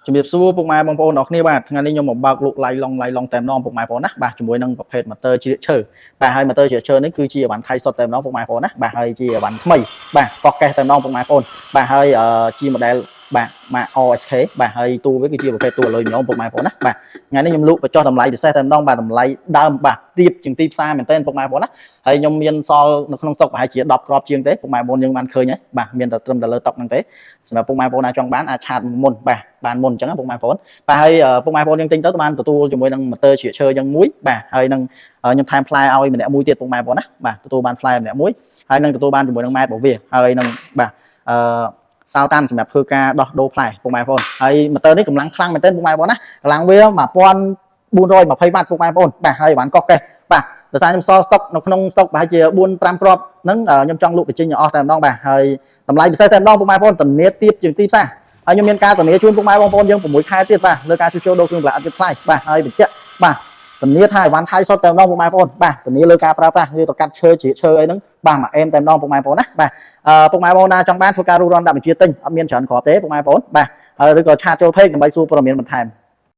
ជំរាបសួរពុកម៉ែបងប្អូនអរគ្នាបាទថ្ងៃនេះខ្ញុំមកបើកលក់ឡៃឡុងតែម្ដងពុកម៉ែបងប្អូនណាបាទជាមួយនឹងប្រភេទម៉ូទ័រជ្រៀកឈើបាទហើយម៉ូទ័រជ្រៀកឈើនេះគឺជាអវ៉ាន់ថៃសុទ្ធតែម្ដងពុកម៉ែបងប្អូនណាបាទហើយជាអវ៉ាន់ថ្មីបាទកោះកេះតែម្ដងពុកម៉ែបងប្អូនបាទហើយជា model បាទម៉ាក OSK បាទហើយទូវាគឺជាប្រភេទទូអលុយមីញ៉ុមពុកម៉ែបងប្អូនណាបាទថ្ងៃនេះខ្ញុំលក់បញ្ចុះតម្លៃពិសេសតែម្ដងបាទតម្លៃដើមបាទទាបជាងទីផ្សារមែនទែនពុកម៉ែបងប្អូនណាហើយខ្ញុំមានសល់នៅក្នុងតុកប្រហែលជា10គ្រាប់ជាងទេពុកម៉ែបងប្អូនយើងបានឃើញហើយបាទមានតែត្រឹមតែលើតុកហ្នឹងទេសម្រាប់ពុកម៉ែបងប្អូនណាចង់បានអាចឆាតមុនបាទបានមុនអញ្ចឹងពុកម៉ែបងប្អូនបាទហើយពុកម៉ែបងប្អូនយើងទិញទៅបានទទួលជាមួយនឹងម៉ូទ័រជ្រៀកឈើយ៉ាងមួយបាទហើយនឹងខ្ញុំថែមផ្លែឲ្យម្នាក់មួយទៀតពុកម៉ែបងប្អូនណាបាទទទួលបានផ្លែម្នាក់មួយហើយនឹងទទួលបានជាមួយនឹងម៉ែត្ររបស់វាហើយនឹងបាទសោតាន់សម្រាប់ធ្វើការដោះដូរផ្លែពុកម៉ែបងប្អូនហើយម៉ូទ័រនេះកម្លាំងខ្លាំងមែនទែនពុកម៉ែបងប្អូនណាកម្លាំងវា1420 វ៉ាត់ពុកម៉ែបងប្អូនបាទហើយបានកោះកេះបាទដោយសារខ្ញុំសល់ស្តុកនៅក្នុងស្តុកប្រហែលជា4-5គ្រាប់ហ្នឹងខ្ញុំចង់លក់បញ្ចេញអស់តែម្ដងបាទហើយតម្លៃពិសេសតែម្ដងពុកម៉ែបងប្អូនធានាទាបជាងទីផ្សារហើយខ្ញុំមានការធានាជូនពុកម៉ែបងប្អូនយើង6ខែទៀតបាទលើការជួសជុលដូរគ្រឿងបន្លាស់អត់ទៀតថ្លៃបាទហើយបញ្ជាក់បាទធានាថាអីវ៉ាន់ថៃសុទ្ធតែម្ដងពុកម៉ែបងប្អូនបាទធានាលើការប្រើប្រាស់ឬទៅកាត់ឈើជ្រៀកឈើអីហ្នឹងបាទមកអេមតែម្ដងពុកម៉ែបងប្អូនណាបាទពុកម៉ែបងប្អូនណាចង់បានធ្វើការរុះរាន់ដាក់បញ្ជាទិញអត់មានច្រើនគ្រាប់ទេពុកម៉ែបងប្អូនបាទហើយឬក៏ឆាតចូលពេកដើម្បីសួរព័ត៌មានបន្ថែម